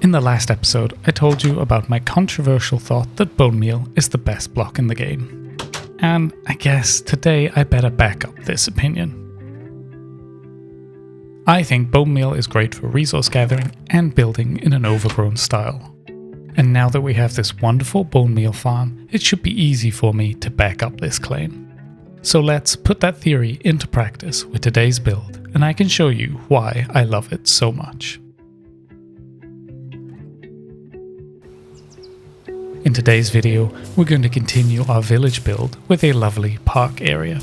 In the last episode, I told you about my controversial thought that bonemeal is the best block in the game. And I guess today I better back up this opinion. I think bonemeal is great for resource gathering and building in an overgrown style. And now that we have this wonderful bonemeal farm, it should be easy for me to back up this claim. So let's put that theory into practice with today's build, and I can show you why I love it so much. In today's video, we're going to continue our village build with a lovely park area.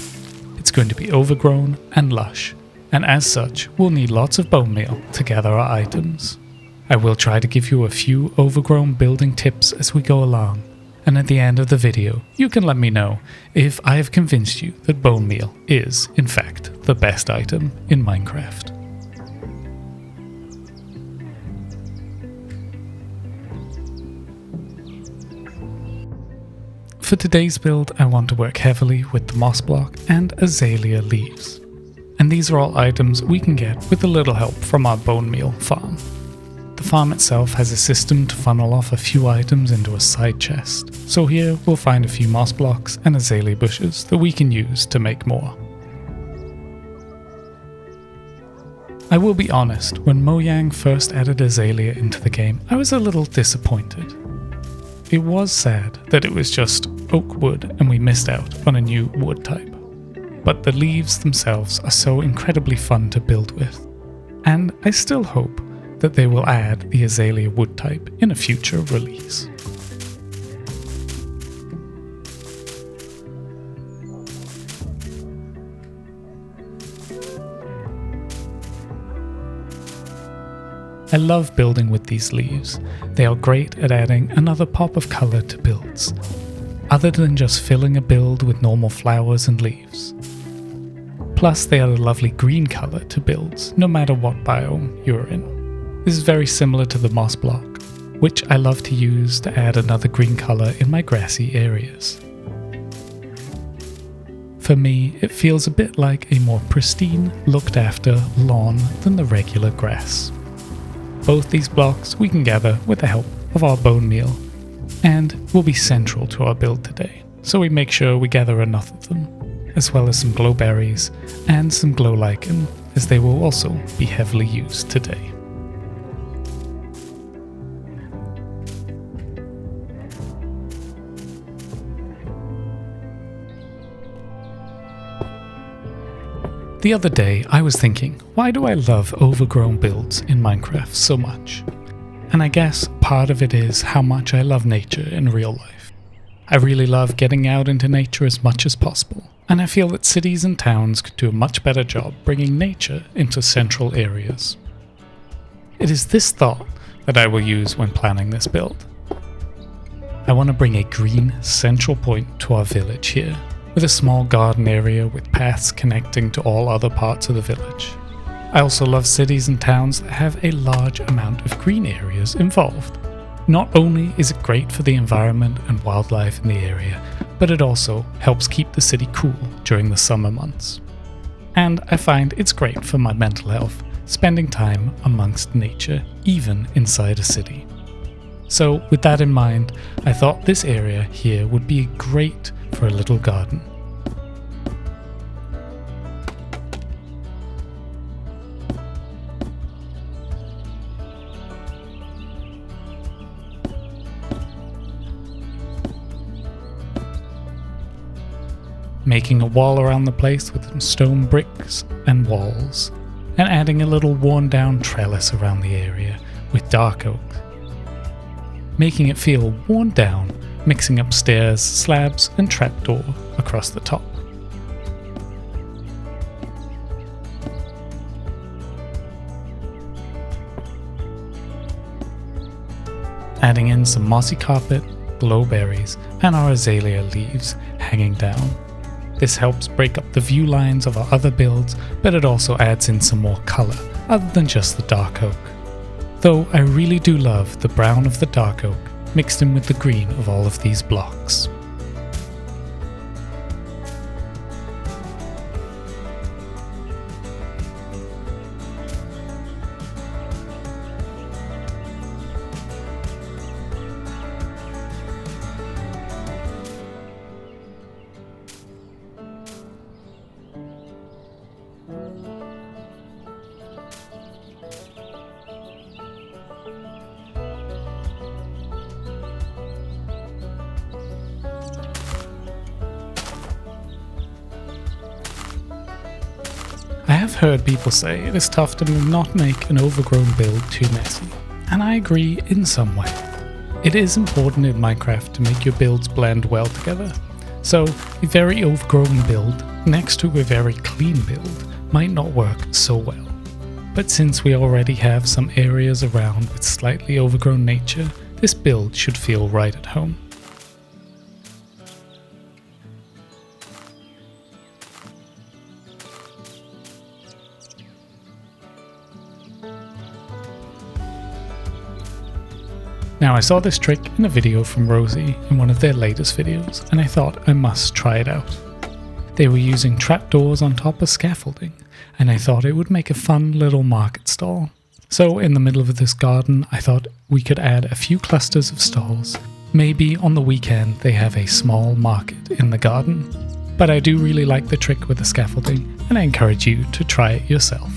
It's going to be overgrown and lush, and as such, we'll need lots of bonemeal to gather our items. I will try to give you a few overgrown building tips as we go along, and at the end of the video, you can let me know if I have convinced you that bonemeal is, in fact, the best item in Minecraft. For today's build, I want to work heavily with the moss block and azalea leaves. And these are all items we can get with a little help from our bonemeal farm. The farm itself has a system to funnel off a few items into a side chest, so here we'll find a few moss blocks and azalea bushes that we can use to make more. I will be honest, when Mojang first added azalea into the game, I was a little disappointed. It was sad that it was just oak wood and we missed out on a new wood type, but the leaves themselves are so incredibly fun to build with, and I still hope that they will add the azalea wood type in a future release. I love building with these leaves. They are great at adding another pop of colour to builds, other than just filling a build with normal flowers and leaves. Plus they add a lovely green colour to builds, no matter what biome you're in. This is very similar to the moss block, which I love to use to add another green colour in my grassy areas. For me, it feels a bit like a more pristine, looked after lawn than the regular grass. Both these blocks we can gather with the help of our bonemeal, and will be central to our build today, so we make sure we gather enough of them, as well as some glow berries and some glow lichen, as they will also be heavily used today. The other day I was thinking, why do I love overgrown builds in Minecraft so much? And I guess part of it is how much I love nature in real life. I really love getting out into nature as much as possible, and I feel that cities and towns could do a much better job bringing nature into central areas. It is this thought that I will use when planning this build. I want to bring a green central point to our village here, with a small garden area with paths connecting to all other parts of the village. I also love cities and towns that have a large amount of green areas involved. Not only is it great for the environment and wildlife in the area, but it also helps keep the city cool during the summer months. And I find it's great for my mental health, spending time amongst nature, even inside a city. So with that in mind, I thought this area here would be great for a little garden. Making a wall around the place with some stone bricks and walls, and adding a little worn down trellis around the area with dark oak. Making it feel worn down, mixing up stairs, slabs and trapdoor across the top. Adding in some mossy carpet, glow berries and our azalea leaves hanging down. This helps break up the view lines of our other builds, but it also adds in some more colour, other than just the dark oak. Though I really do love the brown of the dark oak mixed in with the green of all of these blocks. have heard people say it is tough to not make an overgrown build too messy, and I agree in some way. It is important in Minecraft to make your builds blend well together, so a very overgrown build next to a very clean build might not work so well. But since we already have some areas around with slightly overgrown nature, this build should feel right at home. Now, I saw this trick in a video from Rosie in one of their latest videos, and I thought I must try it out. They were using trapdoors on top of scaffolding, and I thought it would make a fun little market stall. So in the middle of this garden, I thought we could add a few clusters of stalls. Maybe on the weekend they have a small market in the garden. But I do really like the trick with the scaffolding, and I encourage you to try it yourself.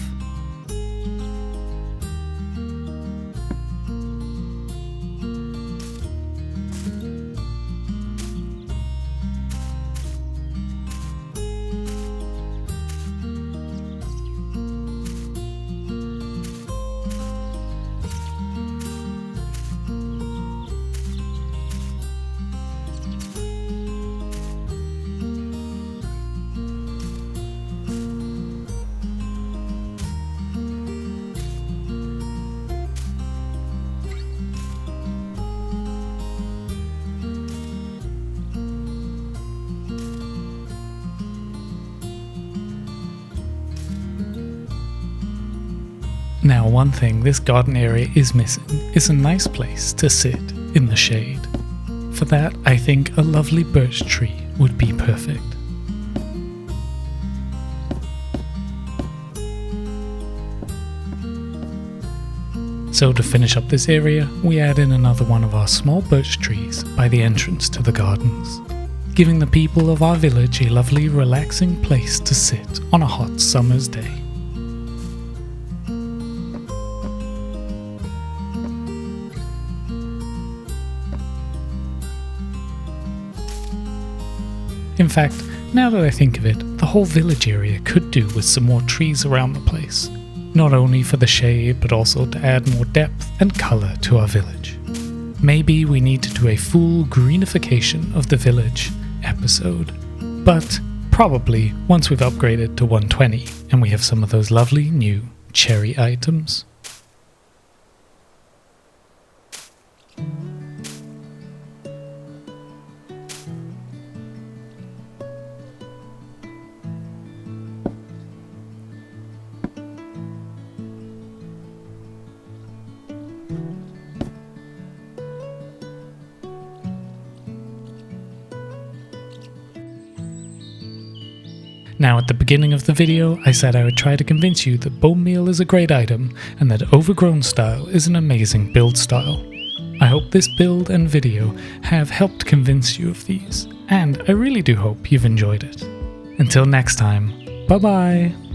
Now, one thing this garden area is missing is a nice place to sit in the shade. For that, I think a lovely birch tree would be perfect. So to finish up this area, we add in another one of our small birch trees by the entrance to the gardens, giving the people of our village a lovely relaxing place to sit on a hot summer's day. In fact, now that I think of it, the whole village area could do with some more trees around the place. Not only for the shade, but also to add more depth and colour to our village. Maybe we need to do a full greenification of the village episode, but probably once we've upgraded to 120 and we have some of those lovely new cherry items. Now, at the beginning of the video, I said I would try to convince you that bonemeal is a great item and that overgrown style is an amazing build style. I hope this build and video have helped convince you of these, and I really do hope you've enjoyed it. Until next time, bye bye!